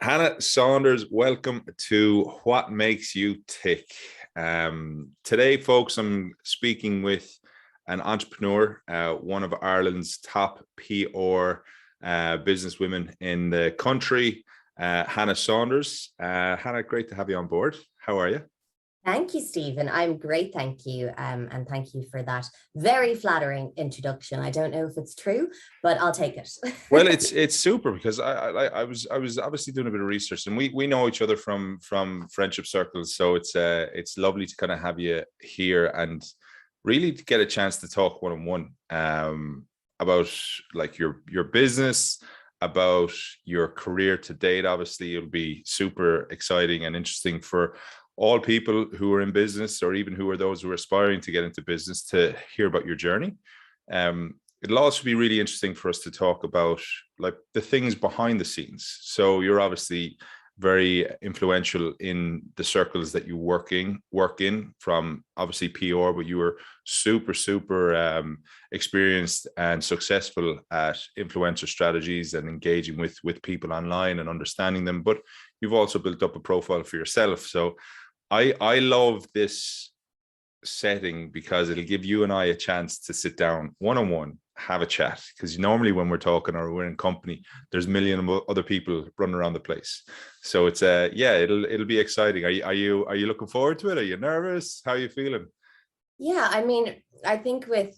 Hannah Saunders, welcome to What Makes You Tick. Today, folks, I'm speaking with an entrepreneur, one of Ireland's top PR businesswomen in the country, Hannah Saunders. Hannah, great to have you on board. How are you? Thank you, Stephen. I'm great, thank you. And thank you for that very flattering introduction. I don't know if it's true, but I'll take it. Well, it's super because I was obviously doing a bit of research, and we know each other from friendship circles. So it's lovely to kind of have you here and really to get a chance to talk one-on-one about like your business, about your career to date. Obviously, it'll be super exciting and interesting for all people who are in business, or even who are those who are aspiring to get into business, to hear about your journey. It'll also be really interesting for us to talk about like the things behind the scenes. So you're obviously very influential in the circles that you work in, from obviously PR, but you were super experienced and successful at influencer strategies and engaging with people online and understanding them. But you've also built up a profile for yourself. So I love this setting because it'll give you and I a chance to sit down one-on-one, have a chat, because normally when we're talking or we're in company, there's a million other people running around the place. So it's it'll be exciting. Are you looking forward to it? Are you nervous? How are you feeling? Yeah, I mean, I think with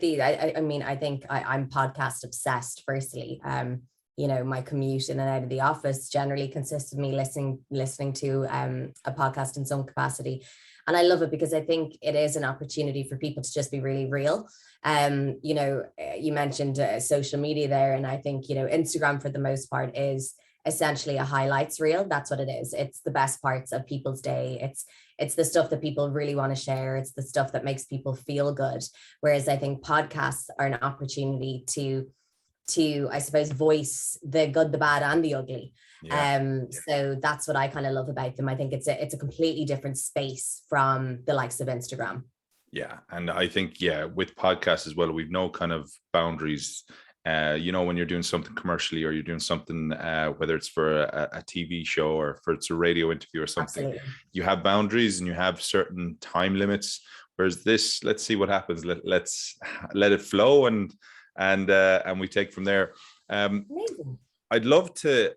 these, I think I'm podcast obsessed. Firstly, my commute in and out of the office generally consists of me listening to a podcast in some capacity. And I love it because I think it is an opportunity for people to just be really real. You mentioned social media there, and I think, Instagram for the most part is essentially a highlights reel. That's what it is. It's the best parts of people's day. It's the stuff that people really want to share. It's the stuff that makes people feel good. Whereas I think podcasts are an opportunity to I suppose voice the good, the bad, and the ugly. So that's what I kind of love about them. I think it's a completely different space from the likes of Instagram. Yeah, and I think with podcasts as well, we've no kind of boundaries. When you're doing something commercially, or you're doing something whether it's for a TV show or for it's a radio interview or something. Absolutely. You have boundaries and you have certain time limits. Whereas this, let's see what happens. Let's let it flow and we take from there. Amazing. I'd love to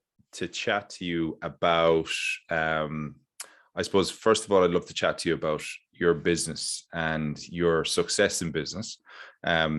chat to you about, I suppose, first of all, I'd love to chat to you about your business and your success in business.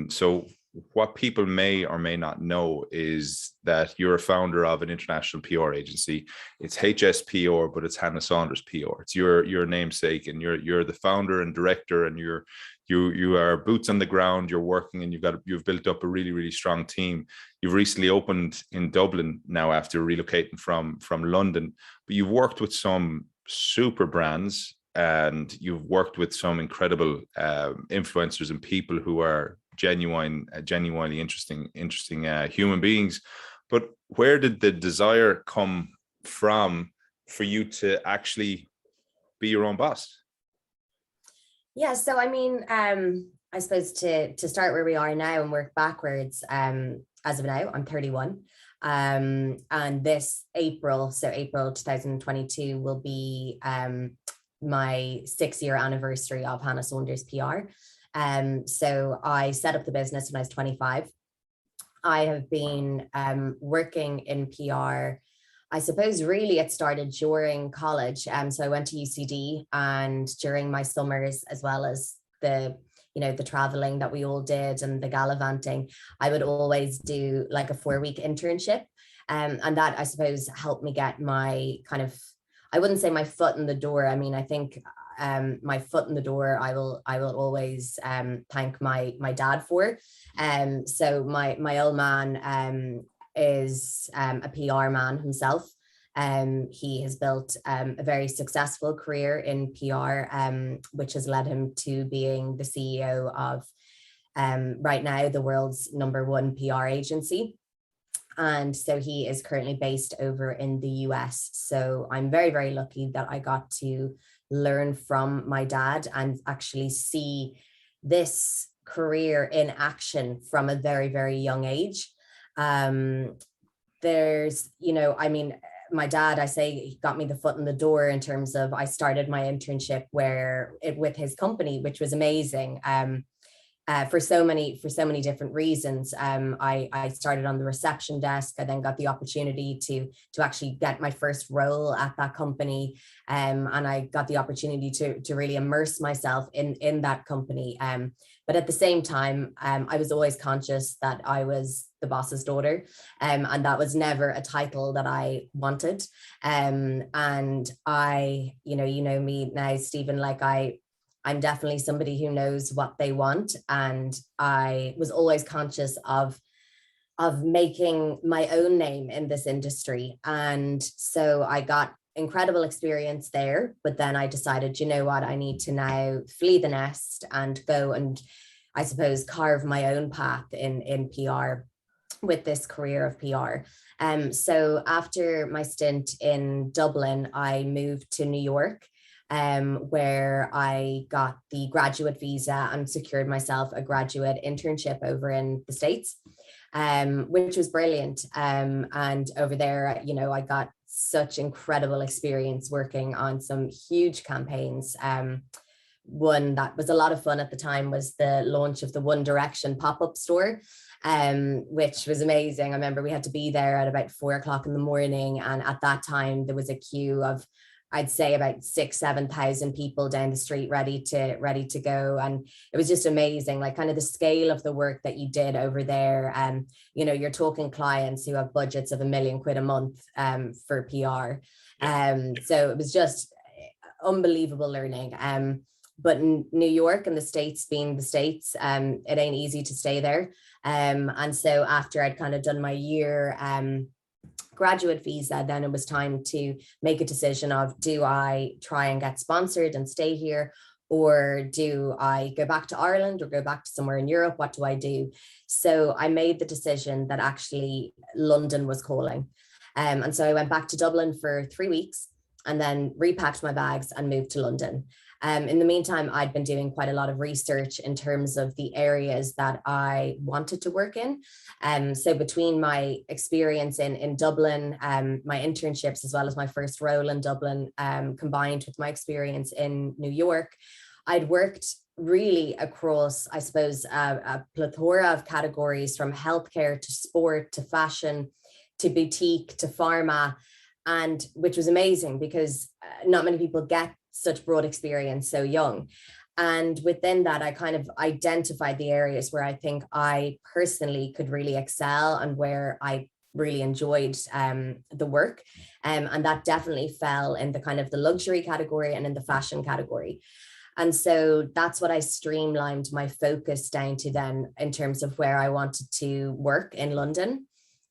So what people may or may not know is that you're a founder of an international PR agency. It's HSPR, but it's Hannah Saunders PR. It's your namesake, and you're the founder and director, and you are boots on the ground. You're working, and you've built up a really strong team. You've recently opened in Dublin now after relocating from London, but you've worked with some super brands, and you've worked with some incredible influencers and people who are genuinely interesting human beings. But where did the desire come from for you to actually be your own boss? Yeah, so I mean, I suppose to start where we are now and work backwards, as of now, I'm 31. And this April 2022 will be my 6-year anniversary of Hannah Saunders PR. So I set up the business when I was 25. I have been working in PR. I suppose really it started during college. So I went to UCD, and during my summers, as well as the traveling that we all did and the gallivanting, I would always do like a 4-week internship. And that, I suppose, helped me get my kind of, I wouldn't say my foot in the door. I mean, I think my foot in the door, I will always thank my dad for. So my old man is a PR man himself. He has built a very successful career in PR, which has led him to being the CEO of right now the world's #1 PR agency. And so he is currently based over in the US. So I'm very lucky that I got to learn from my dad and actually see this career in action from a very young age. There's, I mean, my dad, I say, he got me the foot in the door in terms of I started my internship with his company, which was amazing. For so many different reasons. I started on the reception desk. I then got the opportunity to actually get my first role at that company, and I got the opportunity to really immerse myself in that company. But at the same time, I was always conscious that I was the boss's daughter, and that was never a title that I wanted. And you know me now, Stephen, like I'm definitely somebody who knows what they want. And I was always conscious of making my own name in this industry. And so I got incredible experience there. But then I decided, you know what, I need to now flee the nest and go and, I suppose, carve my own path in PR with this career of PR. So after my stint in Dublin, I moved to New York, where I got the graduate visa and secured myself a graduate internship over in the States, which was brilliant. And over there, you know, I got such incredible experience working on some huge campaigns. One that was a lot of fun at the time was the launch of the One Direction pop-up store, which was amazing. I remember we had to be there at about 4 o'clock in the morning. And at that time, there was a queue of, I'd say, about 6,000-7,000 people down the street ready to go. And it was just amazing, like kind of the scale of the work that you did over there. You know, you're talking clients who have budgets of £1 million a month for PR. So it was just unbelievable learning. But in New York and the States being the States, it ain't easy to stay there. And so after I'd kind of done my year graduate visa, then it was time to make a decision of, do I try and get sponsored and stay here, or do I go back to Ireland or go back to somewhere in Europe? What do I do? So I made the decision that actually London was calling. And so I went back to Dublin for 3 weeks and then repacked my bags and moved to London. In the meantime, I'd been doing quite a lot of research in terms of the areas that I wanted to work in. So between my experience in Dublin, my internships, as well as my first role in Dublin, combined with my experience in New York, I'd worked really across, I suppose, a plethora of categories, from healthcare to sport to fashion to boutique to pharma, and which was amazing because not many people get such broad experience so young. And within that, I kind of identified the areas where I think I personally could really excel and where I really enjoyed the work. And that definitely fell in the kind of the luxury category and in the fashion category. And so that's what I streamlined my focus down to then in terms of where I wanted to work in London.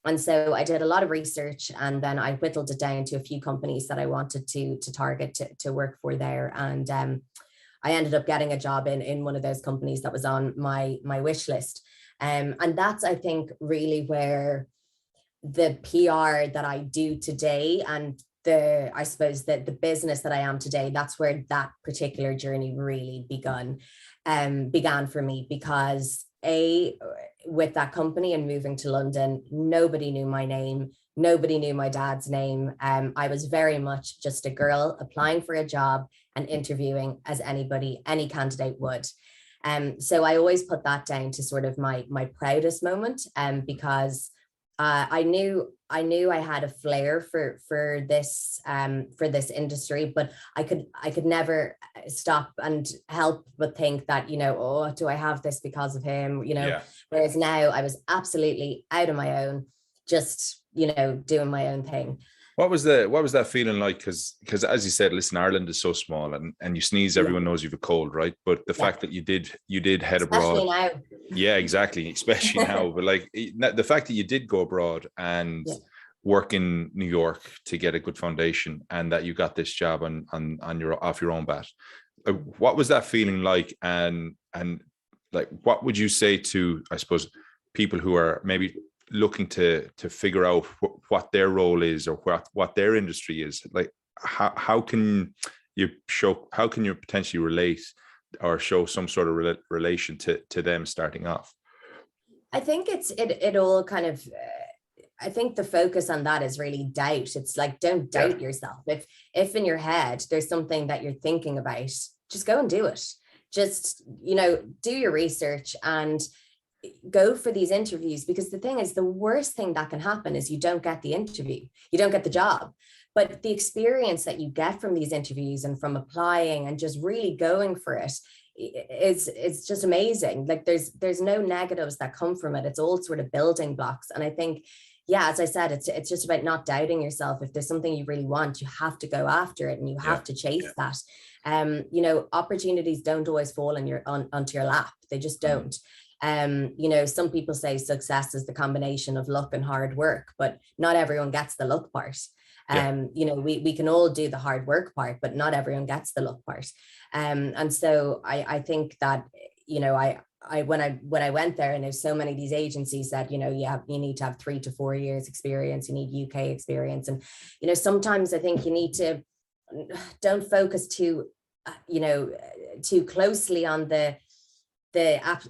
And so I did a lot of research, and then I whittled it down to a few companies that I wanted to target to work for there. And I ended up getting a job in one of those companies that was on my wish list. And that's, I think, really where the PR that I do today and I suppose that the business that I am today, that's where that particular journey really began for me, because with that company and moving to London, nobody knew my name. Nobody knew my dad's name. I was very much just a girl applying for a job and interviewing as any candidate would. So I always put that down to sort of my proudest moment, because I knew I had a flair for this industry, but I could never stop and help but think that, you know, oh, do I have this because of him, you know? Yeah. Whereas now I was absolutely out on my own, just, you know, doing my own thing. What was that feeling like? Because as you said, listen, Ireland is so small, and you sneeze, everyone knows you've a cold, right? But the fact that you did head especially abroad. Now. Yeah, exactly. Especially now. But like the fact that you did go abroad and work in New York to get a good foundation, and that you got this job on your off your own bat. What was that feeling like? And like, what would you say to, I suppose, people who are maybe looking to figure out what their role is or what their industry is? Like, how can you potentially relate or show some sort of relation to them starting off? I think it all kind of I think the focus on that is really doubt. It's like, don't doubt yourself. If in your head there's something that you're thinking about, just go and do it. Just, do your research and go for these interviews, because the thing is, the worst thing that can happen is you don't get the interview, you don't get the job. But the experience that you get from these interviews and from applying and just really going for it is just amazing. Like there's no negatives that come from it. It's all sort of building blocks. And I think, yeah, as I said, it's just about not doubting yourself. If there's something you really want, you have to go after it and you have to chase that. Opportunities don't always fall onto your lap. They just don't. Some people say success is the combination of luck and hard work, but not everyone gets the luck part. We can all do the hard work part, but not everyone gets the luck part. And so I think that, when I went there, and there's so many of these agencies that, you need to have 3 to 4 years experience, you need UK experience. And, sometimes I think you need to don't focus too closely on the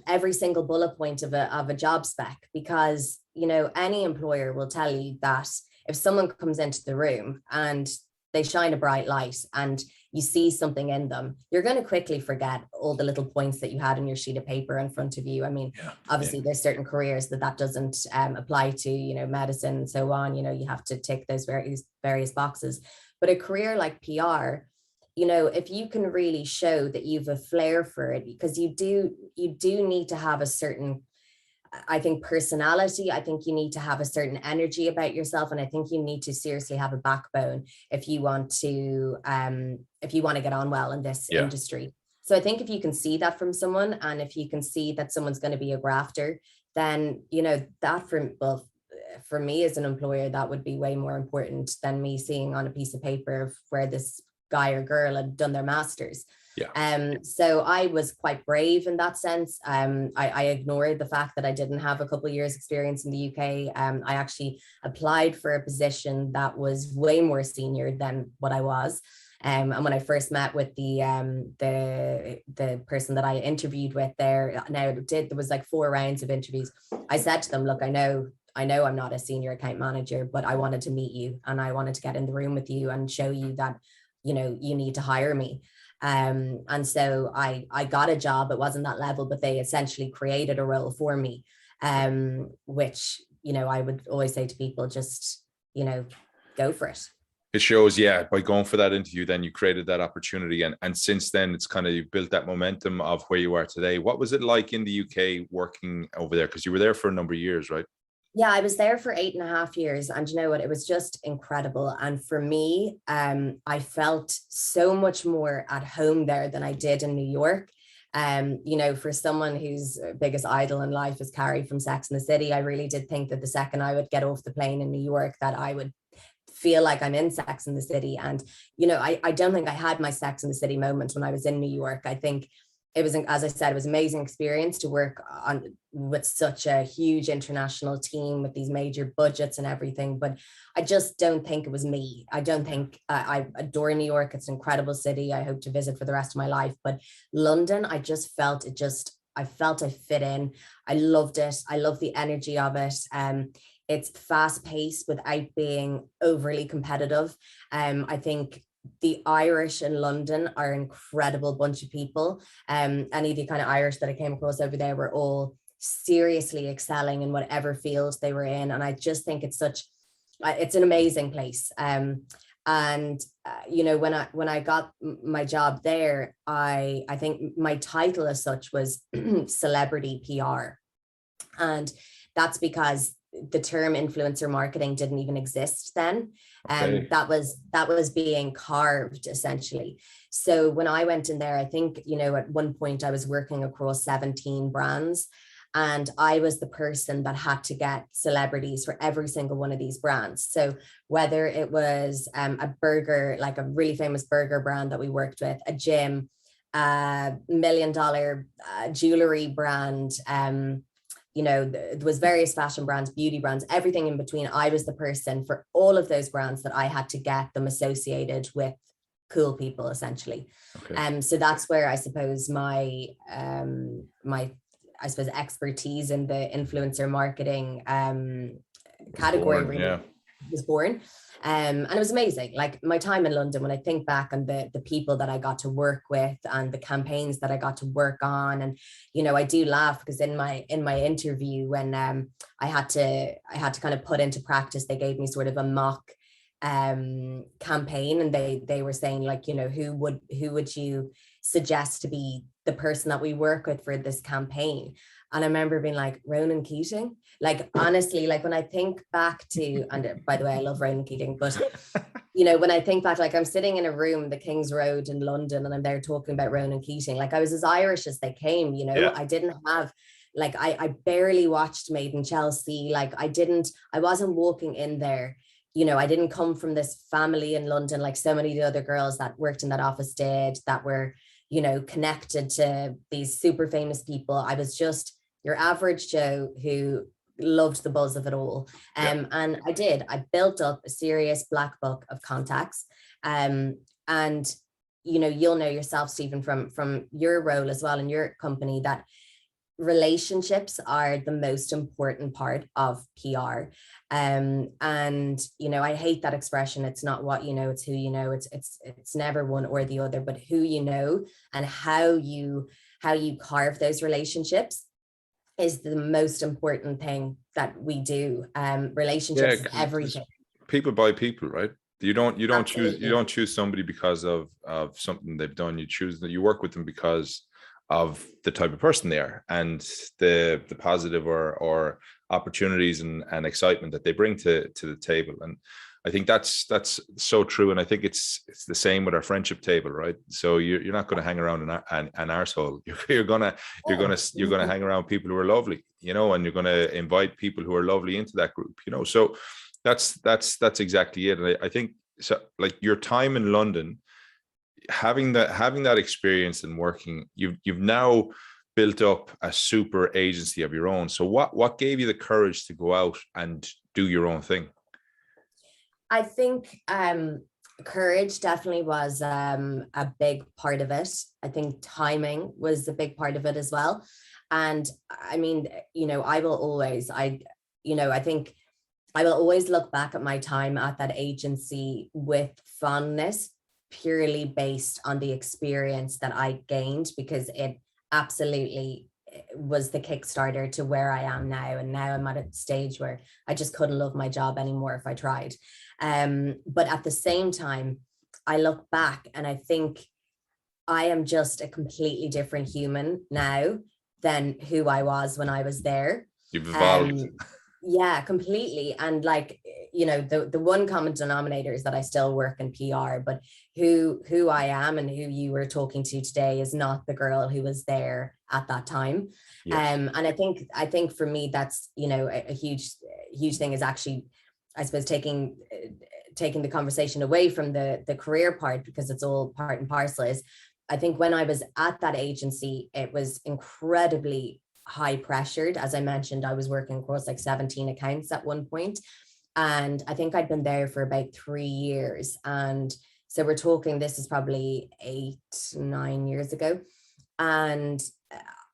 every single bullet point of a job spec, because, any employer will tell you that if someone comes into the room and they shine a bright light and you see something in them, you're going to quickly forget all the little points that you had on your sheet of paper in front of you. I mean, obviously there's certain careers that doesn't apply to, medicine and so on. You have to tick those various boxes. But a career like PR, if you can really show that you've a flair for it, because you do need to have a certain, I think, personality. I think you need to have a certain energy about yourself. And I think you need to seriously have a backbone if you want to get on well in this industry. So I think if you can see that from someone, and if you can see that someone's going to be a grafter, then, that for me as an employer, that would be way more important than me seeing on a piece of paper of where this guy or girl had done their masters. So I was quite brave in that sense. I ignored the fact that I didn't have a couple of years experience in the UK. I actually applied for a position that was way more senior than what I was. And when I first met with the person that I interviewed with there, there was like 4 rounds of interviews. I said to them, look, I know I'm not a senior account manager, but I wanted to meet you and I wanted to get in the room with you and show you that, you need to hire me. And so I got a job. It wasn't that level, but they essentially created a role for me, which, I would always say to people, just, go for it. It shows, by going for that interview, then you created that opportunity. And since then, it's kind of, you've built that momentum of where you are today. What was it like in the UK working over there? Because you were there for a number of years, right? Yeah, I was there for 8.5 years. And you know what? It was just incredible. And for me, I felt so much more at home there than I did in New York. For someone whose biggest idol in life is Carrie from Sex and the City, I really did think that the second I would get off the plane in New York, that I would feel like I'm in Sex and the City. And, I don't think I had my Sex and the City moment when I was in New York. I think it was, as I said, it was an amazing experience to work with such a huge international team with these major budgets and everything. But I just don't think it was me. I don't think I adore New York. It's an incredible city. I hope to visit for the rest of my life. But London, I just felt I fit in. I loved it. I love the energy of it. It's fast paced without being overly competitive. I think the Irish in London are an incredible bunch of people. Any of the kind of Irish that I came across over there were all seriously excelling in whatever field they were in. And I just think it's an amazing place. When I got my job there, I think my title as such was celebrity PR. And that's because the term influencer marketing didn't even exist then. That was being carved essentially. So when I went in there, I think, at one point I was working across 17 brands, and I was the person that had to get celebrities for every single one of these brands. So whether it was a burger, like a really famous burger brand that we worked with, a gym, $1 million jewelry brand, there was various fashion brands, beauty brands, everything in between. I was the person for all of those brands that I had to get them associated with cool people, essentially. So that's where I suppose my expertise in the influencer marketing category born, really yeah. was born. And it was amazing. Like my time in London, when I think back on the people that I got to work with and the campaigns that I got to work on, and I do laugh because in my interview when I had to kind of put into practice, they gave me sort of a mock campaign, and they were saying like, who would you suggest to be the person that we work with for this campaign? And I remember being like, Ronan Keating. Like, honestly, like when I think back to, and by the way, I love Ronan Keating, but when I think back, like I'm sitting in a room, the King's Road in London, and I'm there talking about Ronan Keating. Like I was as Irish as they came, Yeah. I didn't have, like, I barely watched Made in Chelsea. Like I wasn't walking in there. I didn't come from this family in London, like so many of the other girls that worked in that office did, that were, connected to these super famous people. I was just your average Joe who loved the buzz of it all. And I built up a serious black book of contacts. And, you'll know yourself, Stephen, from your role as well in your company, that relationships are the most important part of PR. And I hate that expression. It's not what it's who it's never one or the other, but who and how you carve those relationships is the most important thing that we do. Relationships is everything. People buy people, right? You don't Absolutely. choose somebody because of something they've done. You work with them because of the type of person they are and the positive or opportunities and excitement that they bring to the table. And I think that's so true. And I think it's the same with our friendship table, right? So you're not going to hang around an arsehole. You're gonna hang around people who are lovely, and you're going to invite people who are lovely into that group, So that's exactly it. And I think so. Like your time in London, having that experience and working, you've now built up a super agency of your own. So what gave you the courage to go out and do your own thing? I think courage definitely was a big part of it. I think timing was a big part of it as well. And I mean, I think I will always look back at my time at that agency with fondness, purely based on the experience that I gained, because it absolutely was the Kickstarter to where I am now. And now I'm at a stage where I just couldn't love my job anymore if I tried. But at the same time, I look back and I think I am just a completely different human now than who I was when I was there. You've evolved. Yeah, completely. And like, the one common denominator is that I still work in PR, but who I am and who you were talking to today is not the girl who was there at that time. Yes. And I think for me, that's, a huge thing is actually, I suppose, taking the conversation away from the career part, because it's all part and parcel, is I think when I was at that agency, it was incredibly high pressured. As I mentioned, I was working across like 17 accounts at one point. And I think I'd been there for about 3 years. And so we're talking, this is probably 8-9 years ago. And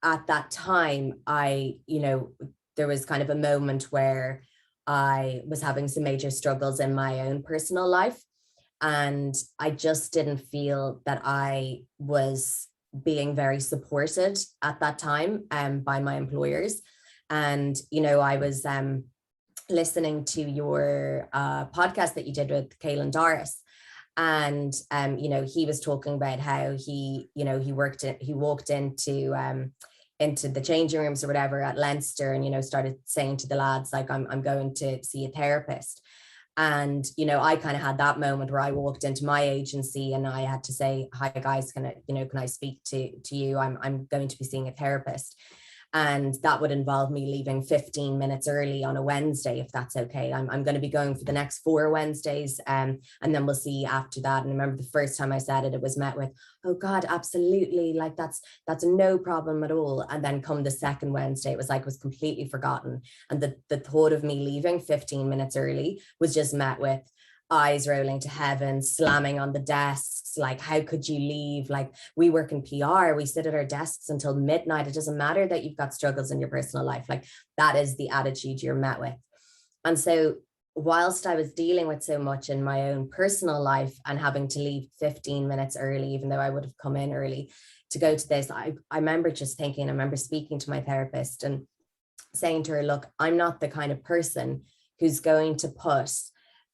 at that time, there was kind of a moment where I was having some major struggles in my own personal life. And I just didn't feel that I was being very supported at that time by my employers. And, I was listening to your podcast that you did with Kaelan Doris. And, he was talking about how he walked into the changing rooms or whatever at Leinster and, started saying to the lads, like, I'm going to see a therapist. And, I kind of had that moment where I walked into my agency and I had to say, hi guys, can I speak to you? I'm going to be seeing a therapist. And that would involve me leaving 15 minutes early on a Wednesday, if that's okay. I'm going to be going for the next 4 Wednesdays, and then we'll see after that. And I remember the first time I said it, it was met with, oh God, absolutely. Like that's no problem at all. And then come the second Wednesday, it was completely forgotten. And the thought of me leaving 15 minutes early was just met with eyes rolling to heaven, slamming on the desks. Like, how could you leave? Like, we work in PR, we sit at our desks until midnight. It doesn't matter that you've got struggles in your personal life. Like, that is the attitude you're met with. And so whilst I was dealing with so much in my own personal life and having to leave 15 minutes early, even though I would have come in early to go to this, I remember just thinking, I remember speaking to my therapist and saying to her, look, I'm not the kind of person who's going to put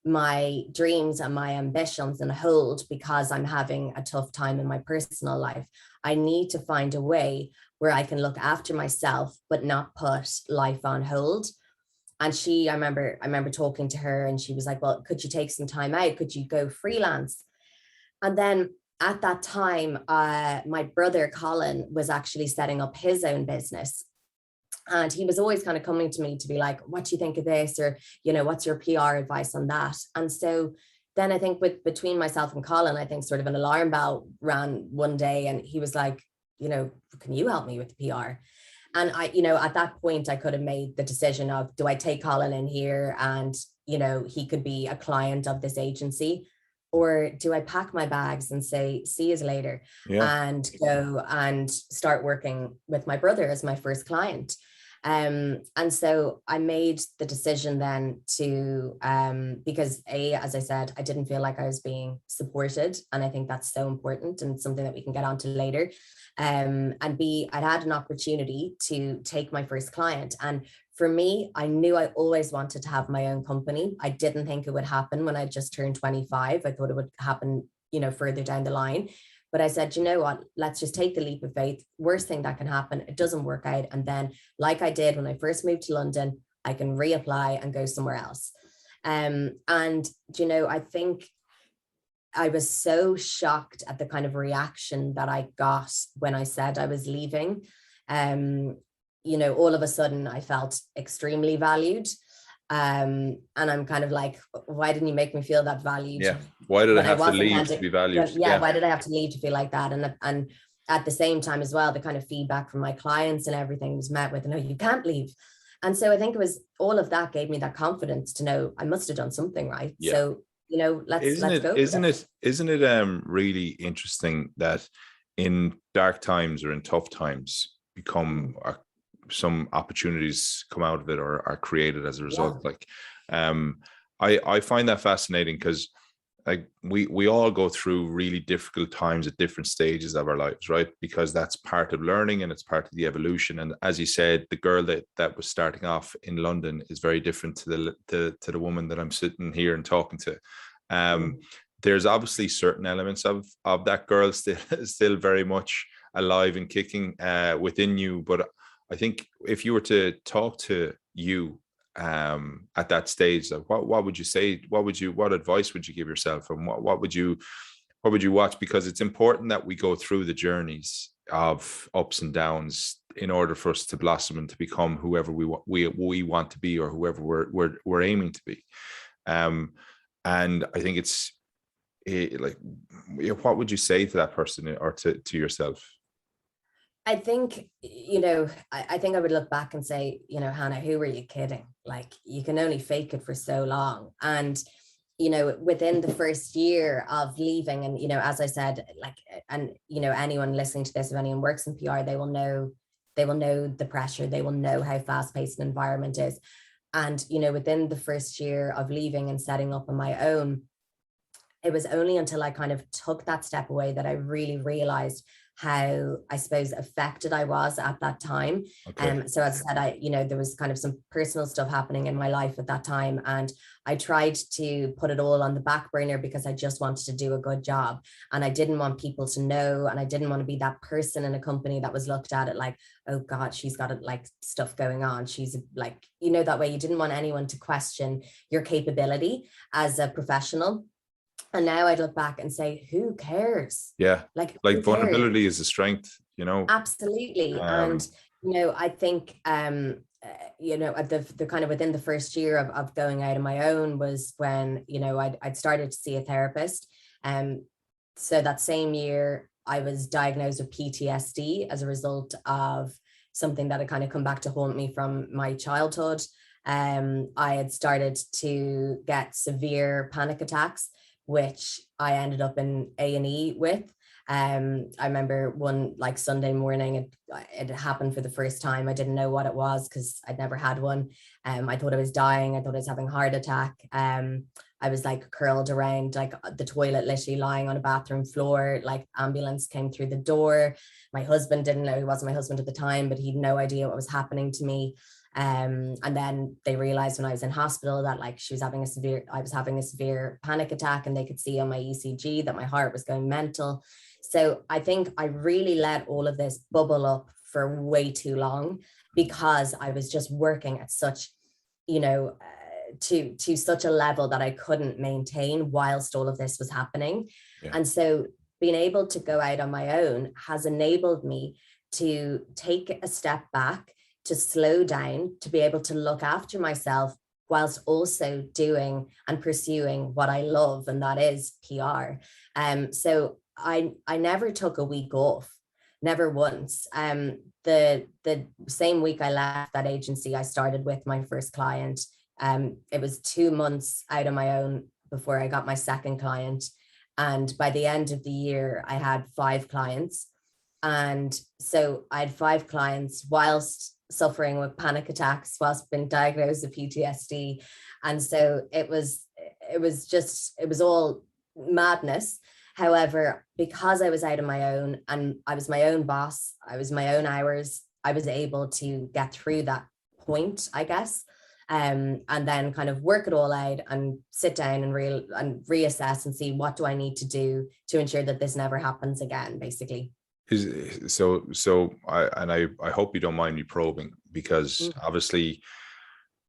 my dreams and my ambitions on hold because I'm having a tough time in my personal life. I need to find a way where I can look after myself, but not put life on hold. And I remember talking to her and she was like, well, could you take some time out? Could you go freelance? And then at that time, my brother Colin was actually setting up his own business. And he was always kind of coming to me to be like, what do you think of this? Or, what's your PR advice on that? And so then I think between myself and Colin, I think sort of an alarm bell rang one day and he was like, can you help me with the PR? And at that point, I could have made the decision of, do I take Colin in here and, he could be a client of this agency? Or do I pack my bags and say, see you later, and go and start working with my brother as my first client? And so I made the decision then to, because as I said, I didn't feel like I was being supported. And I think that's so important and something that we can get onto later. And B, I'd had an opportunity to take my first client. And for me, I knew I always wanted to have my own company. I didn't think it would happen when I just turned 25. I thought it would happen, further down the line. But I said, you know what, let's just take the leap of faith. Worst thing that can happen, it doesn't work out. And then, like I did when I first moved to London, I can reapply and go somewhere else. And, I think I was so shocked at the kind of reaction that I got when I said I was leaving. All of a sudden I felt extremely valued. And I'm kind of like, why didn't you make me feel that valued? Yeah. Why did I have to leave to be valued? Why did I have to leave to feel like that? And at the same time as well, the kind of feedback from my clients and everything was met with, no, you can't leave. And so I think it was all of that gave me that confidence to know I must have done something right. Yeah. So, let's go. Isn't it really interesting that in dark times or in tough times some opportunities come out of it or are created as a result? I find that fascinating because we all go through really difficult times at different stages of our lives, right? Because that's part of learning and it's part of the evolution. And as you said, the girl that was starting off in London is very different to the woman that I'm sitting here and talking to. There's obviously certain elements of that girl still very much alive and kicking within you, but I think if you were to talk to you at that stage, what would you say? What advice would you give yourself, and what would you watch? Because it's important that we go through the journeys of ups and downs in order for us to blossom and to become whoever we want to be, or whoever we're aiming to be. And I think what would you say to that person or to yourself? I think, I think I would look back and say, Hannah, who were you kidding? Like, you can only fake it for so long. And, within the first year of leaving, and, as I said, anyone listening to this, if anyone works in PR, they will know the pressure, they will know how fast paced an environment is. And, within the first year of leaving and setting up on my own, it was only until I kind of took that step away that I really realized how, I suppose, affected I was at that time. Okay. So as I said, there was kind of some personal stuff happening in my life at that time. And I tried to put it all on the back burner because I just wanted to do a good job. And I didn't want people to know, and I didn't want to be that person in a company that was looked at it like, oh God, she's got like stuff going on. She's like, that way. You didn't want anyone to question your capability as a professional. And now I'd look back and say, who cares? Yeah. Like vulnerability is a strength, Absolutely. And, I think, at the kind of within the first year of going out on my own was when, I'd started to see a therapist. So that same year I was diagnosed with PTSD as a result of something that had kind of come back to haunt me from my childhood. I had started to get severe panic attacks, which I ended up in A&E with. I remember one like Sunday morning, it happened for the first time. I didn't know what it was because I'd never had one. I thought I was dying. I thought I was having a heart attack. I was like curled around like the toilet, literally lying on a bathroom floor. Like ambulance came through the door. My husband didn't know, he wasn't my husband at the time, but he had no idea what was happening to me. And then they realized when I was in hospital that like I was having a severe panic attack, and they could see on my ECG that my heart was going mental. So I think I really let all of this bubble up for way too long, because I was just working at such, you know, to such a level that I couldn't maintain whilst all of this was happening. Yeah. And so being able to go out on my own has enabled me to take a step back, to slow down, to be able to look after myself whilst also doing and pursuing what I love, and that is PR. So I never took a week off, never once. The same week I left that agency, I started with my first client. It was 2 months out on my own before I got my second client. And by the end of the year, I had 5 clients. And so I had 5 clients whilst suffering with panic attacks, whilst being diagnosed with PTSD. And so it was all madness. However, because I was out on my own and I was my own boss, I was my own hours, I was able to get through that point, I guess. And then kind of work it all out and sit down and reassess and see what do I need to do to ensure that this never happens again, basically. I hope you don't mind me probing, because obviously,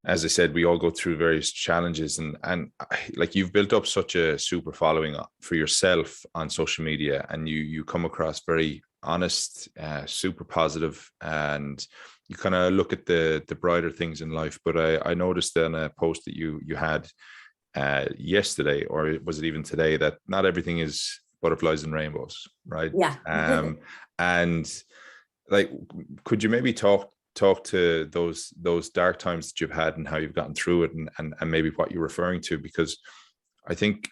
as I said, we all go through various challenges, and like, you've built up such a super following for yourself on social media, and you come across very honest, super positive, and you kind of look at the brighter things in life. But I noticed in a post that you had yesterday, or was it even today, that not everything is butterflies and rainbows, right? Yeah. And like, could you maybe talk to those dark times that you've had and how you've gotten through it, and maybe what you're referring to? Because I think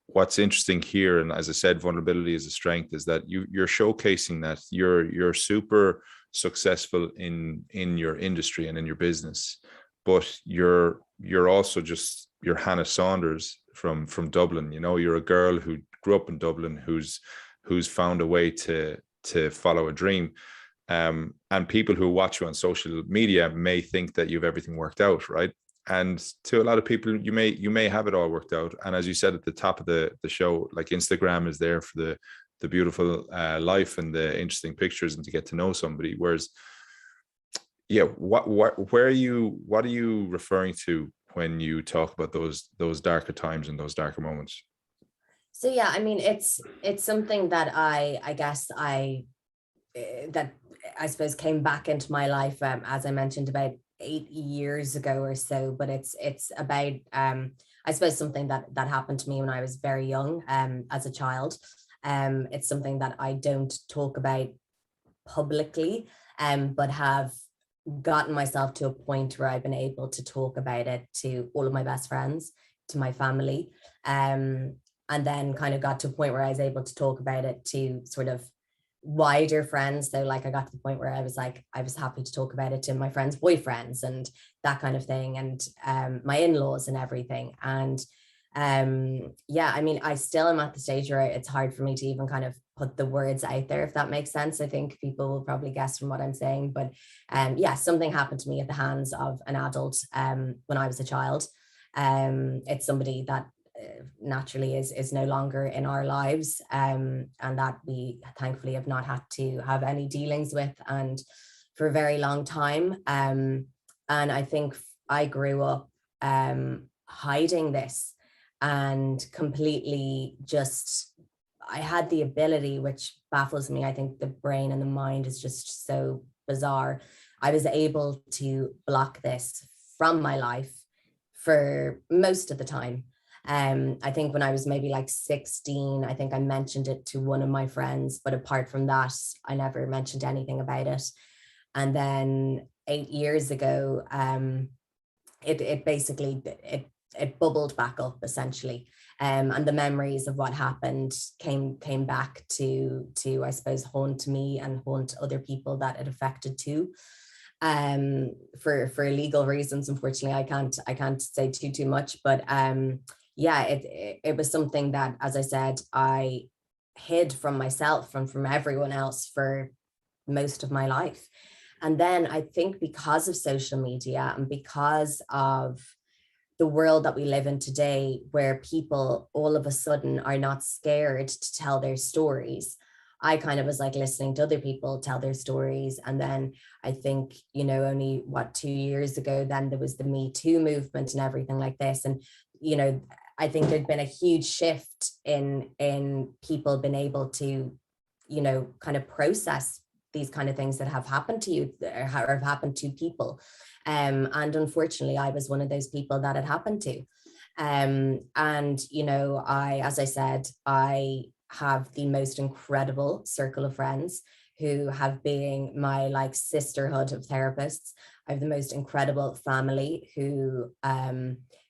what's interesting here, and as I said, vulnerability is a strength, is that you're showcasing that you're super successful in your industry and in your business, but you're also just, you're Hannah Saunders from Dublin. You know, you're a girl who grew up in Dublin, who's found a way to follow a dream. And people who watch you on social media may think that you've everything worked out, right? And to a lot of people, you may have it all worked out. And as you said at the top of the show, like, Instagram is there for the beautiful life and the interesting pictures and to get to know somebody. Whereas, yeah, what are you referring to when you talk about those darker times and those darker moments? So yeah, I mean, it's something that I guess that I suppose came back into my life, as I mentioned, about 8 years ago or so. But it's about I suppose something that happened to me when I was very young, as a child. It's something that I don't talk about publicly, but have gotten myself to a point where I've been able to talk about it to all of my best friends, to my family, and then kind of got to a point where I was able to talk about it to sort of wider friends. So like, I got to the point where I was happy to talk about it to my friends' boyfriends and that kind of thing, and my in-laws and everything. And yeah, I mean, I still am at the stage where it's hard for me to even kind of put the words out there, if that makes sense. I think people will probably guess from what I'm saying, but yeah, something happened to me at the hands of an adult when I was a child. It's somebody that naturally is no longer in our lives, and that we thankfully have not had to have any dealings with, and for a very long time. And I think I grew up hiding this, and completely just, I had the ability, which baffles me. I think the brain and the mind is just so bizarre. I was able to block this from my life for most of the time. I think when I was maybe like 16, I think I mentioned it to one of my friends, but apart from that, I never mentioned anything about it. And then 8 years ago, it basically it bubbled back up essentially. And the memories of what happened came back to I suppose haunt me and haunt other people that it affected too. For legal reasons, unfortunately, I can't say too much, but yeah, it was something that, as I said, I hid from myself and from everyone else for most of my life. And then I think because of social media and because of the world that we live in today, where people all of a sudden are not scared to tell their stories, I kind of was like listening to other people tell their stories. And then I think, only 2 years ago, then there was the Me Too movement and everything like this. And, I think there'd been a huge shift in people being able to, kind of process these kind of things that have happened to you or have happened to people. And unfortunately, I was one of those people that it happened to. And, as I said, I have the most incredible circle of friends who have been my like sisterhood of therapists. I have the most incredible family who,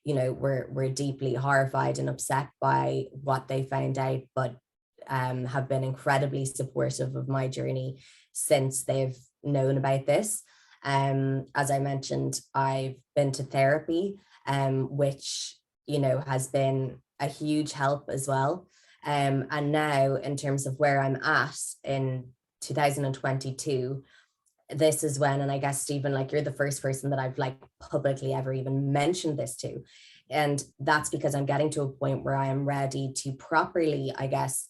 were deeply horrified and upset by what they found out, but have been incredibly supportive of my journey since they've known about this. As I mentioned, I've been to therapy, which, has been a huge help as well. And now, in terms of where I'm at in 2022, this is when, and I guess, Stephen, like you're the first person that I've like publicly ever even mentioned this to. And that's because I'm getting to a point where I am ready to properly, I guess,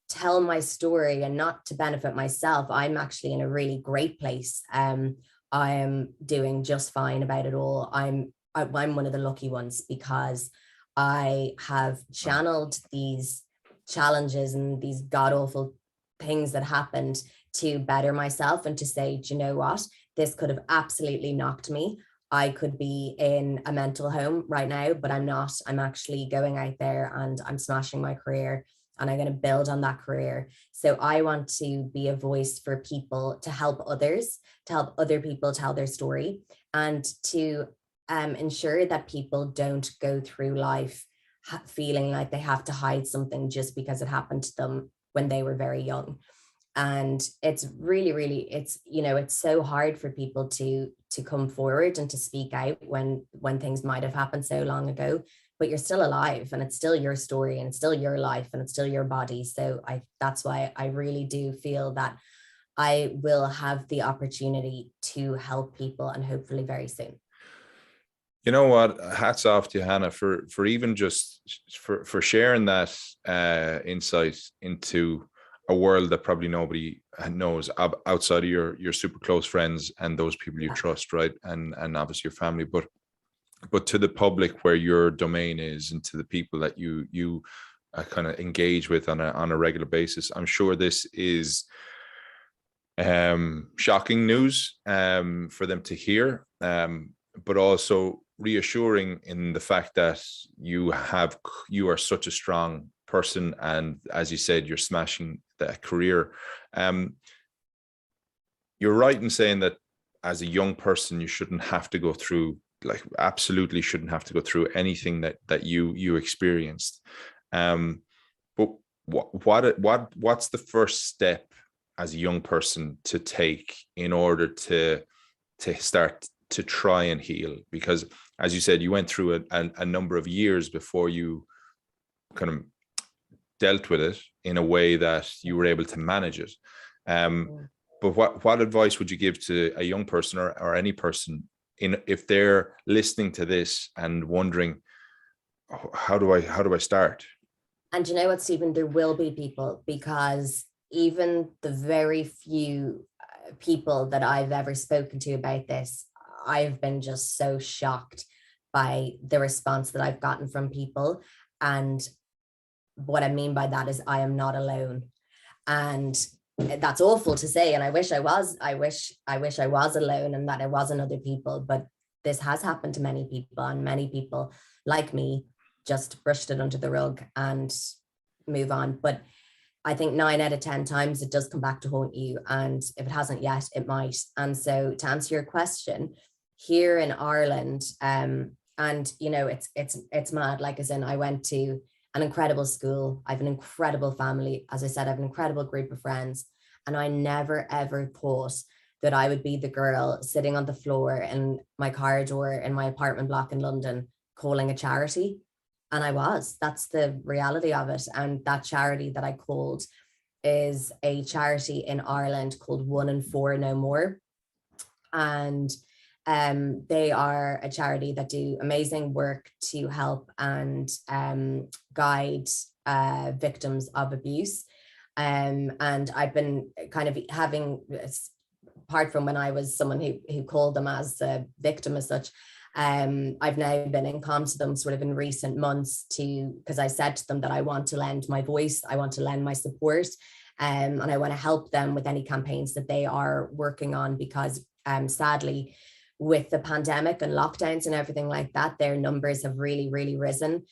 tell my story, and not to benefit myself. I'm actually in a really great place. I am doing just fine about it all. I'm one of the lucky ones because I have channeled these challenges and these god awful things that happened to better myself and to say, do you know what? This could have absolutely knocked me. I could be in a mental home right now, but I'm not. I'm actually going out there and I'm smashing my career, and I'm going to build on that career. So I want to be a voice for people, to help others, to help other people tell their story, and to ensure that people don't go through life feeling like they have to hide something just because it happened to them when they were very young. And it's really, it's so hard for people to come forward and to speak out when things might have happened so long ago, but you're still alive and it's still your story and it's still your life and it's still your body. So that's why I really do feel that I will have the opportunity to help people, and hopefully very soon. You know what? Hats off to you, Hannah, for even just for sharing that insight into a world that probably nobody knows outside of your super close friends and those people you trust, right? And obviously your family, but to the public where your domain is, and to the people that you kind of engage with on a regular basis. I'm sure this is shocking news for them to hear, but also reassuring in the fact that you are such a strong person, and as you said, you're smashing that career. You're right in saying that as a young person, you shouldn't have to go through, like absolutely shouldn't have to go through anything that you experienced. But what's the first step as a young person to take in order to start to try and heal? Because as you said, you went through a number of years before you kind of dealt with it in a way that you were able to manage it. But what advice would you give to a young person or any person if they're listening to this and wondering, how do I start? And you know what, Stephen, there will be people, because even the very few people that I've ever spoken to about this, I've been just so shocked by the response that I've gotten from people. And what I mean by that is I am not alone. And that's awful to say. And I wish I was alone and that I wasn't other people. But this has happened to many people, and many people like me just brushed it under the rug and move on. But I think 9 out of 10 times it does come back to haunt you. And if it hasn't yet, it might. And so to answer your question, here in Ireland, And it's mad. Like, as in, I went to an incredible school. I have an incredible family. As I said, I have an incredible group of friends. And I never, ever thought that I would be the girl sitting on the floor in my corridor in my apartment block in London calling a charity. And I was. That's the reality of it. And that charity that I called is a charity in Ireland called 1 in 4 No More. And they are a charity that do amazing work to help and guide victims of abuse. And I've been kind of having, apart from when I was someone who called them as a victim as such, I've now been in contact with them sort of in recent months because I said to them that I want to lend my voice, I want to lend my support, and I want to help them with any campaigns that they are working on, because sadly, with the pandemic and lockdowns and everything like that, their numbers have really, really risen,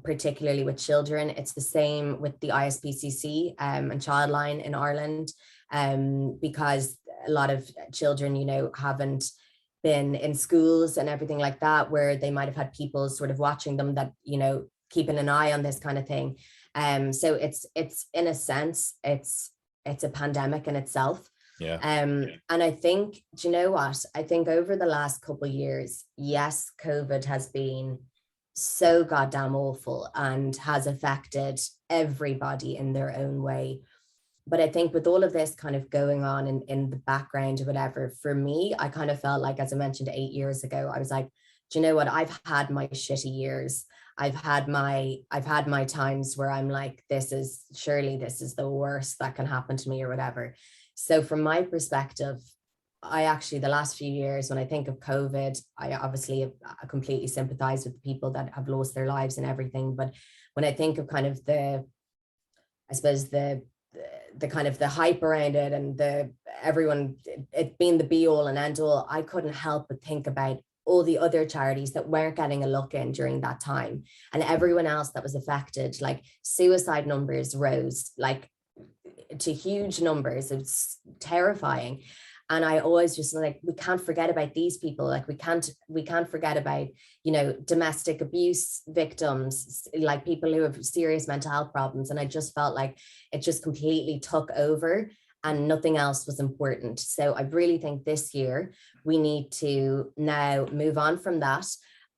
particularly with children. It's the same with the ISPCC and Childline in Ireland, because a lot of children, haven't been in schools and everything like that, where they might have had people sort of watching them that, keeping an eye on this kind of thing. So it's in a sense, it's a pandemic in itself. Yeah. And I think, do you know what? I think over the last couple of years, yes, COVID has been so goddamn awful and has affected everybody in their own way. But I think with all of this kind of going on in the background or whatever, for me, I kind of felt like, as I mentioned 8 years ago, I was like, do you know what? I've had my shitty years. I've had my times where I'm like, this is the worst that can happen to me or whatever. So from my perspective, the last few years, when I think of COVID, I obviously completely sympathize with the people that have lost their lives and everything. But when I think of kind of the kind of the hype around it and everyone, it being the be all and end all, I couldn't help but think about all the other charities that weren't getting a look in during that time, and everyone else that was affected. Like, suicide numbers rose like to huge numbers. It's terrifying. And I always just like, we can't forget about these people. Like, we can't forget about, domestic abuse victims, like people who have serious mental health problems. And I just felt like it just completely took over and nothing else was important. So I really think this year we need to now move on from that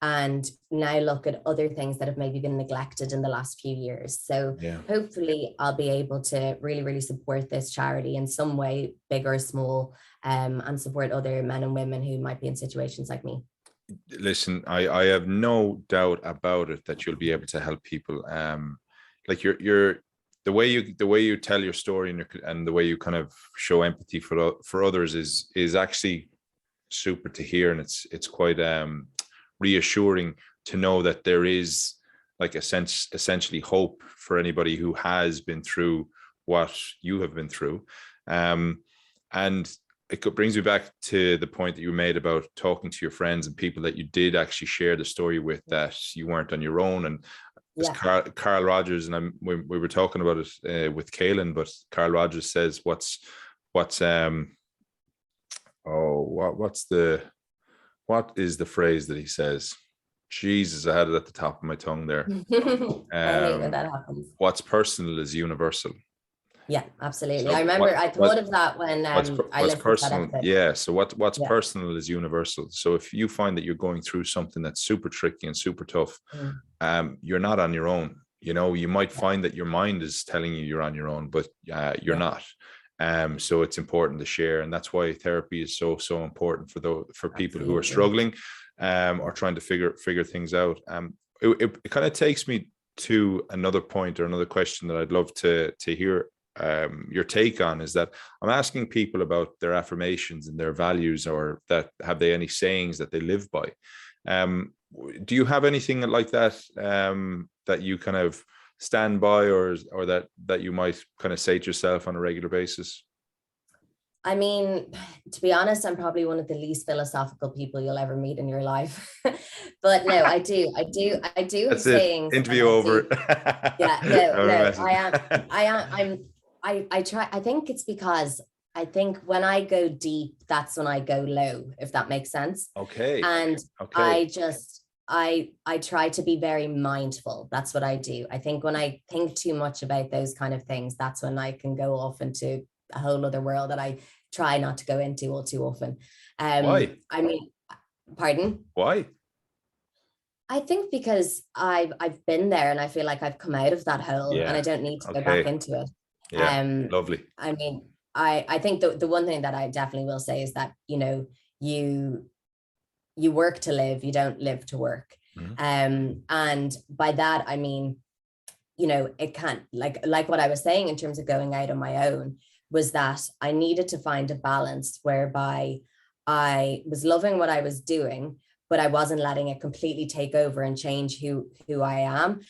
and now look at other things that have maybe been neglected in the last few years. So hopefully I'll be able to really, really support this charity in some way, big or small, and support other men and women who might be in situations like me. Listen, I have no doubt about it that you'll be able to help people. Like you're the way you tell your story and the way you kind of show empathy for others is actually super to hear, and it's quite reassuring to know that there is like essentially hope for anybody who has been through what you have been through. And it brings me back to the point that you made about talking to your friends and people that you did actually share the story with, that you weren't on your own. And Carl Rogers, and we were talking about it with Kaylin, but Carl Rogers says, what is the phrase that he says? Jesus, I had it at the top of my tongue there. I hate when that happens. What's personal is universal. Yeah, absolutely. So I remember I thought of that when I listened personal, to that episode. Yeah. So what's personal is universal. So if you find that you're going through something that's super tricky and super tough, you're not on your own. You might find that your mind is telling you you're on your own, but you're not. So it's important to share, and that's why therapy is so important for people who are struggling, or trying to figure things out. It kind of takes me to another point or another question that I'd love to hear your take on, is that I'm asking people about their affirmations and their values, or that have they any sayings that they live by. Do you have anything like that that you kind of stand by, or that you might kind of say to yourself on a regular basis? I mean, to be honest, I'm probably one of the least philosophical people you'll ever meet in your life. But no, I do have sayings. Interview over. Yeah, no, I am. I try. I think it's because I think when I go deep, that's when I go low, if that makes sense. Okay. And Okay. I just, I try to be very mindful. That's what I do. I think when I think too much about those kind of things, that's when I can go off into a whole other world that I try not to go into all too often. Why? I mean, pardon? Why? I think because I've been there and I feel like I've come out of that hole and I Yeah. don't need to go back Okay. into it. Yeah. Lovely. I mean, I think the one thing that I definitely will say is that, you know, you you work to live, you don't live to work. Mhm. And by that I mean, you know, it can't, like what I was saying in terms of going out on my own, was that I needed to find a balance whereby I was loving what I was doing, but I wasn't letting it completely take over and change who I am.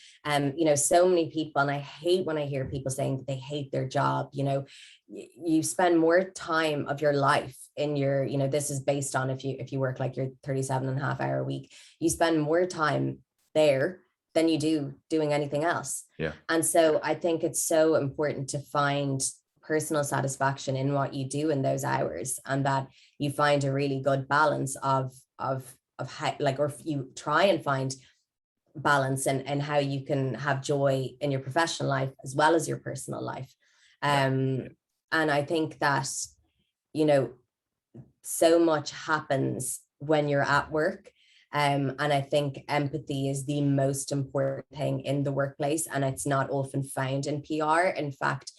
You know, so many people, and I hate when I hear people saying that they hate their job. You know, you spend more time of your life in your, you know, this is based on if you work like your 37 and a half hour week, you spend more time there than you do doing anything else. Yeah. And so I think it's so important to find personal satisfaction in what you do in those hours, and that you find a really good balance of how, like, or if you try and find balance and how you can have joy in your professional life as well as your personal life. Yeah. And I think that, you know, so much happens when you're at work. And I think empathy is the most important thing in the workplace, and it's not often found in PR. In fact,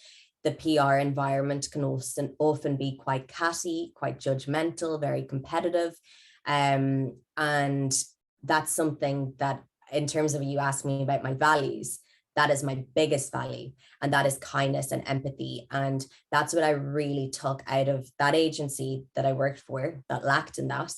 the PR environment can often be quite catty, quite judgmental, very competitive. And that's something that, in terms of, you asked me about my values, that is my biggest value, and that is kindness and empathy. And that's what I really took out of that agency that I worked for that lacked in that,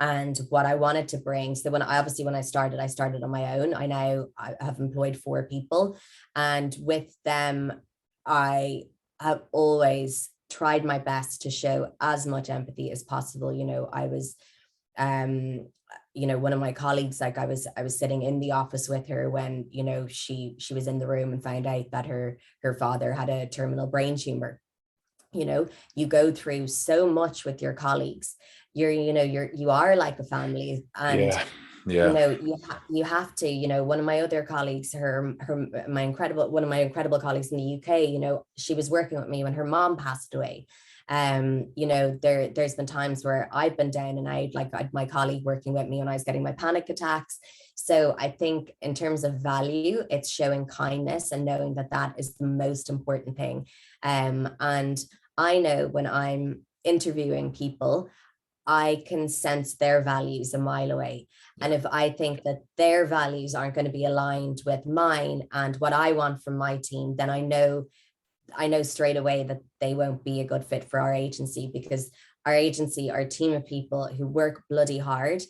and what I wanted to bring. So when I started on my own. I have employed 4 people, and with them, I have always tried my best to show as much empathy as possible. You know, I was, you know, one of my colleagues, like, I was sitting in the office with her when, you know, she was in the room and found out that her father had a terminal brain tumor. You know, you go through so much with your colleagues. You are like a family. And Yeah. you Yeah. know, you have to, you know, one of my other colleagues, one of my incredible colleagues in the UK, you know, she was working with me when her mom passed away. You know, there's been times where I've been down and out, like, I had my colleague working with me when I was getting my panic attacks. So I think in terms of value, it's showing kindness and knowing that that is the most important thing. And I know when I'm interviewing people, I can sense their values a mile away. And if I think that their values aren't going to be aligned with mine and what I want from my team, then I know straight away that they won't be a good fit for our agency, because our agency are a team of people who work bloody hard,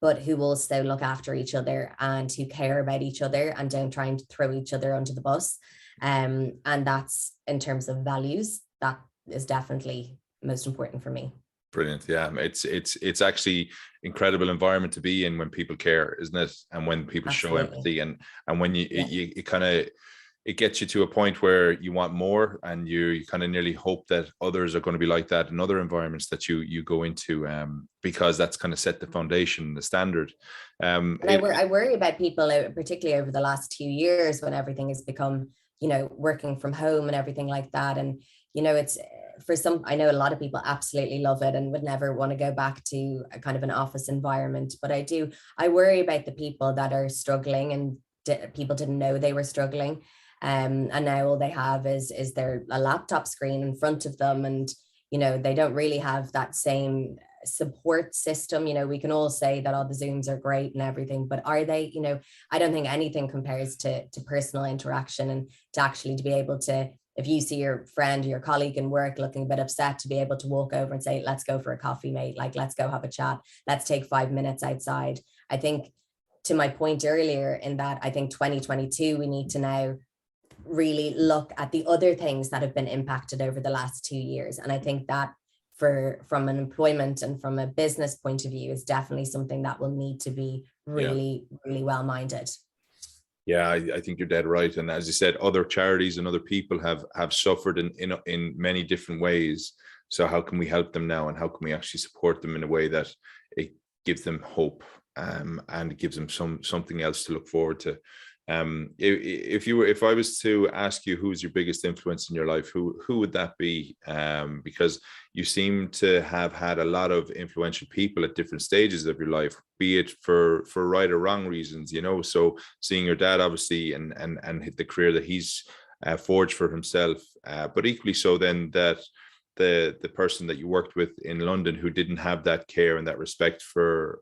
but who also look after each other and who care about each other and don't try and throw each other under the bus. And that's, in terms of values, that is definitely most important for me. Brilliant. Yeah. It's actually incredible environment to be in when people care, isn't it? And when people show Absolutely. empathy, and when Yeah. it kind of, it gets you to a point where you want more, and you kind of nearly hope that others are going to be like that in other environments that you go into, because that's kind of set the foundation, the standard. And I worry about people, particularly over the last 2 years, when everything has become, you know, working from home and everything like that. And, you know, it's, for some, I know a lot of people absolutely love it and would never want to go back to a kind of an office environment. But I worry about the people that are struggling, and people didn't know they were struggling. And now all they have is their a laptop screen in front of them, and, you know, they don't really have that same support system. You know, we can all say that all the Zooms are great and everything, but are they? You know, I don't think anything compares to personal interaction, and to actually to be able to, if you see your friend or your colleague in work looking a bit upset, to be able to walk over and say, let's go for a coffee, mate, like, let's go have a chat, let's take 5 minutes outside. I think, to my point earlier, in that I think 2022, we need to now really look at the other things that have been impacted over the last 2 years. And I think that, from an employment and from a business point of view, is definitely something that will need to be Yeah. really, really well minded. Yeah, I think you're dead right. And as you said, other charities and other people have suffered in many different ways. So how can we help them now, and how can we actually support them in a way that it gives them hope, and it gives them something else to look forward to. If I was to ask you who's your biggest influence in your life, who would that be? Because you seem to have had a lot of influential people at different stages of your life, be it for right or wrong reasons, you know. So seeing your dad, obviously, and the career that he's forged for himself, but equally so then that the person that you worked with in London, who didn't have that care and that respect for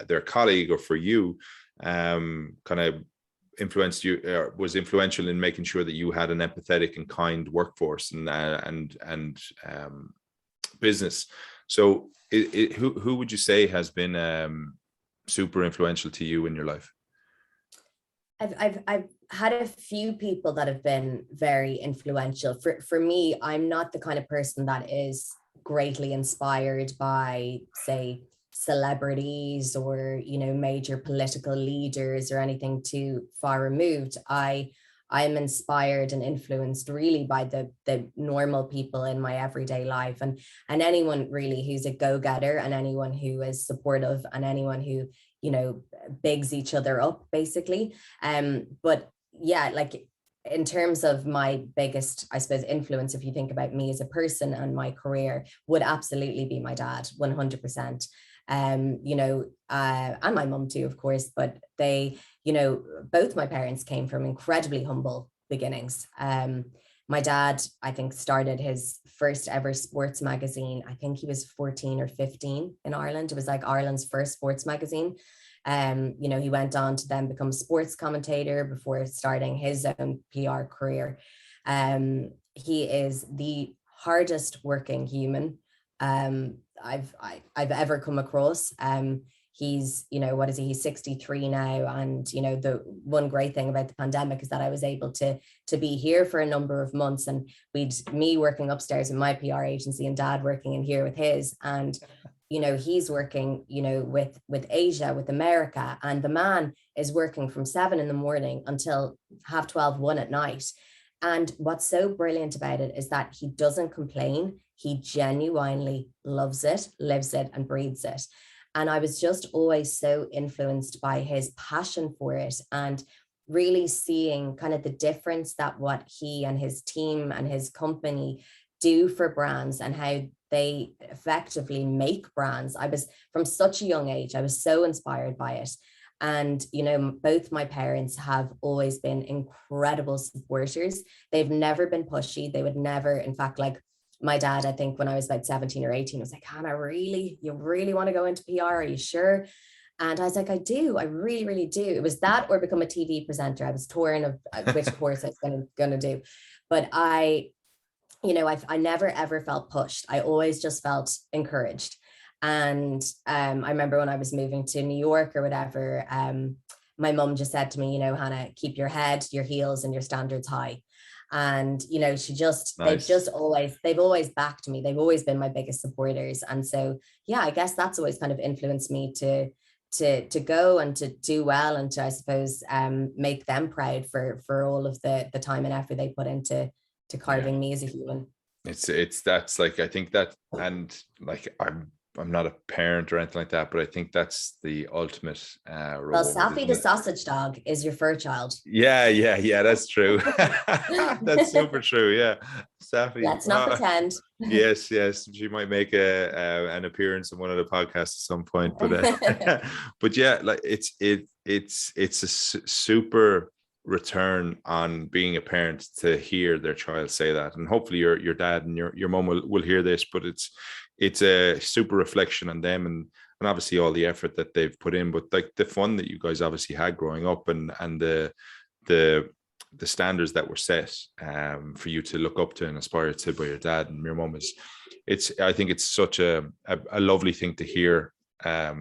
their colleague or for you, kind of influenced you, was influential in making sure that you had an empathetic and kind workforce and business. So who would you say has been super influential to you in your life? I've had a few people that have been very influential. For me, I'm not the kind of person that is greatly inspired by, say, celebrities or, you know, major political leaders or anything too far removed. I'm inspired and influenced really by the normal people in my everyday life, and anyone really who's a go-getter, and anyone who is supportive, and anyone who, you know, bigs each other up, basically. But yeah, like in terms of my biggest, I suppose, influence, if you think about me as a person and my career, would absolutely be my dad, 100%. You know, and my mum too, of course, but they, you know, both my parents came from incredibly humble beginnings. My dad, I think, started his first ever sports magazine. I think he was 14 or 15 in Ireland. It was like Ireland's first sports magazine. You know, he went on to then become a sports commentator before starting his own PR career. He is the hardest working human I've ever come across. He's, you know, what is he? He's 63 now. And, you know, the one great thing about the pandemic is that I was able to be here for a number of months, and me working upstairs in my PR agency and dad working in here with his. And, you know, he's working, you know, with Asia, with America, and the man is working from 7 a.m. until 1:30 at night. And what's so brilliant about it is that he doesn't complain. He genuinely loves it, lives it, and breathes it. And I was just always so influenced by his passion for it, and really seeing kind of the difference that what he and his team and his company do for brands, and how they effectively make brands. I was, from such a young age, I was so inspired by it. And, you know, both my parents have always been incredible supporters. They've never been pushy. They would never, in fact, like my dad, I think when I was about 17 or 18, was like, Hannah, really? You really want to go into PR? Are you sure? And I was like, I do. I really, really do. It was that or become a TV presenter. I was torn of which course I was going to do. But you know, I never, ever felt pushed. I always just felt encouraged. And I remember when I was moving to New York or whatever, my mum just said to me, you know, Hannah, keep your head, your heels, and your standards high. And, you know, nice. they've always backed me. They've always been my biggest supporters. And so, yeah, I guess that's always kind of influenced me to go and to do well, and to, I suppose, make them proud for all of the time and effort they put into carving me as a human. That's like, I think that, and like, I'm not a parent or anything like that, but I think that's the ultimate reward. Well, Safi the sausage dog is your fur child. Yeah, that's true. That's super true. Yeah, Safi. Let's not pretend. Yes, she might make an appearance on one of the podcasts at some point, but but yeah, like it's a super return on being a parent to hear their child say that. And hopefully your dad and your mom will hear this, but it's a super reflection on them, and obviously all the effort that they've put in, but like the fun that you guys obviously had growing up, and the standards that were set for you to look up to and aspire to by your dad and your mom I think it's such a lovely thing to hear a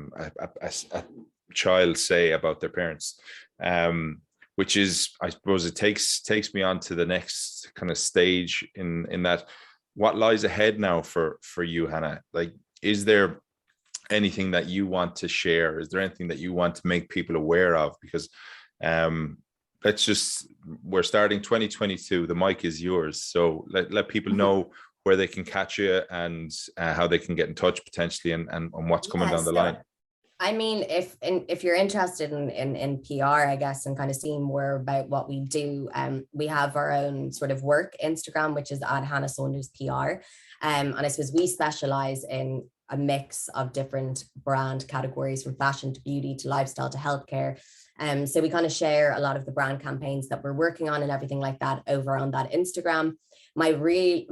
child say about their parents, which is, I suppose, it takes me on to the next kind of stage in that. What lies ahead now for you, Hannah? Like, is there anything that you want to share? Is there anything that you want to make people aware of? Because we're starting 2022. The mic is yours. So let people know where they can catch you and how they can get in touch potentially and what's coming down the line. I mean, if you're interested in PR, I guess, and kind of seeing more about what we do, we have our own sort of work Instagram, which is at Hannah Saunders PR. And I suppose we specialize in a mix of different brand categories, from fashion to beauty to lifestyle to healthcare. So we kind of share a lot of the brand campaigns that we're working on and everything like that over on that Instagram. My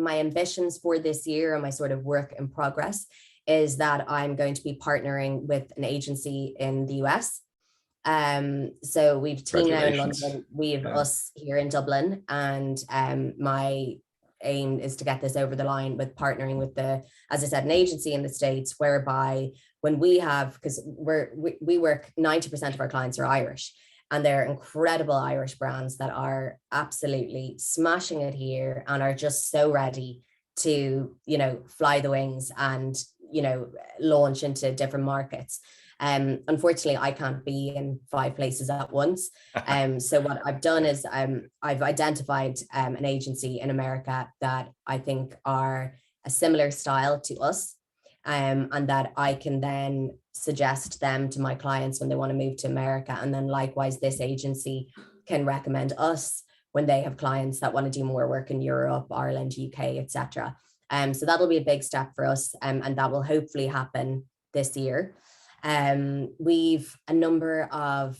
ambitions for this year and my sort of work in progress is that I'm going to be partnering with an agency in the US. So we've team now in London, we've us here in Dublin, and my aim is to get this over the line with partnering with as I said, an agency in the States, whereby when we have, because we work, 90% of our clients are Irish, and they're incredible Irish brands that are absolutely smashing it here and are just so ready to, fly the wings and, launch into different markets. Unfortunately, I can't be in 5 places at once. So what I've done is I've identified an agency in America that I think are a similar style to us, and that I can then suggest them to my clients when they want to move to America. And then likewise, this agency can recommend us when they have clients that want to do more work in Europe, Ireland, UK, etc. So that'll be a big step for us, and that will hopefully happen this year. We've a number of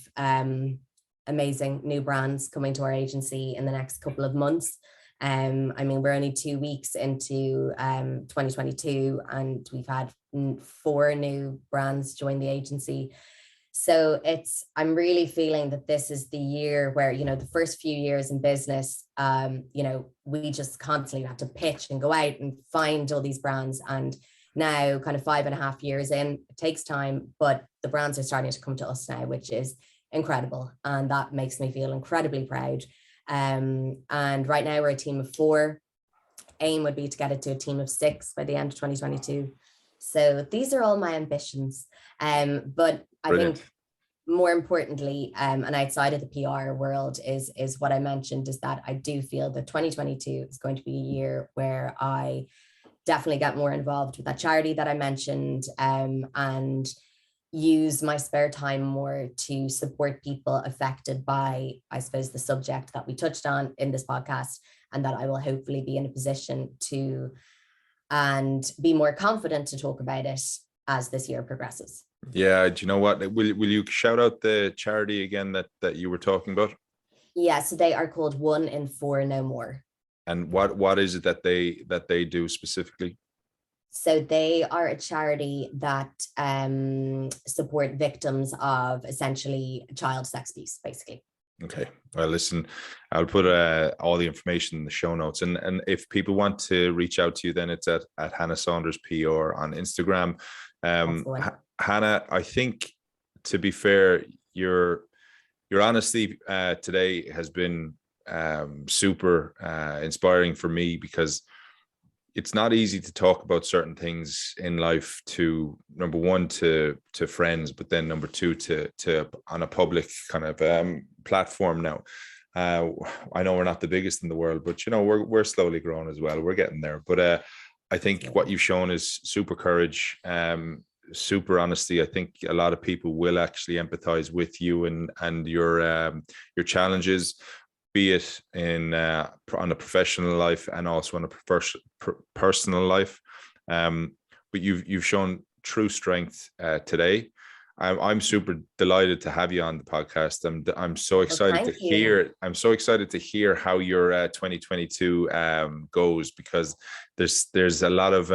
amazing new brands coming to our agency in the next couple of months. I mean, we're only 2 weeks into 2022, and we've had 4 new brands join the agency. So I'm really feeling that this is the year where, the first few years in business, we just constantly have to pitch and go out and find all these brands. And now, kind of 5.5 years in, it takes time, but the brands are starting to come to us now, which is incredible. And that makes me feel incredibly proud. And right now we're a team of 4. Aim would be to get it to a team of 6 by the end of 2022. So these are all my ambitions. But I think more importantly, and outside of the PR world, is what I mentioned, is that I do feel that 2022 is going to be a year where I definitely get more involved with that charity that I mentioned, and use my spare time more to support people affected by, I suppose, the subject that we touched on in this podcast, and that I will hopefully be in a position to and be more confident to talk about it as this year progresses. Yeah, do you know what? Will you shout out the charity again that you were talking about? Yeah, so they are called 1 in 4 No More. And what is it that they do specifically? So they are a charity that support victims of essentially child sex abuse, basically. Okay. Well, listen, I'll put all the information in the show notes. And if people want to reach out to you, then it's at Hannah Saunders PR on Instagram. Hannah, I think, to be fair, your honesty today has been super inspiring for me, because it's not easy to talk about certain things in life to, number one, to friends, but then number 2 to on a public kind of platform now. I know we're not the biggest in the world, but we're slowly growing as well. We're getting there. But I think what you've shown is super courage, super honesty. I think a lot of people will actually empathize with you and your challenges, be it in on a professional life and also on a personal life. But you've shown true strength today. I'm super delighted to have you on the podcast. I'm so excited to hear. I'm so excited to hear how your 2022 goes, because there's a lot of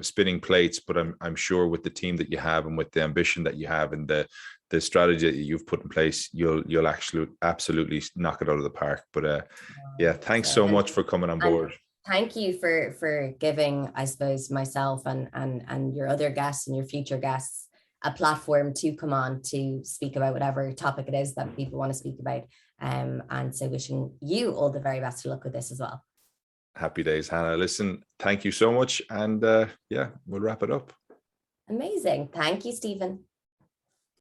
spinning plates, but I'm sure with the team that you have and with the ambition that you have and the strategy that you've put in place, you'll actually absolutely knock it out of the park. But yeah, thanks so much for coming on board. Thank you for giving, I suppose, myself and your other guests and your future guests a platform to come on to speak about whatever topic it is that people want to speak about. And so wishing you all the very best of luck with this as well. Happy days, Hannah. Listen, thank you so much. And yeah, we'll wrap it up. Amazing. Thank you, Stephen.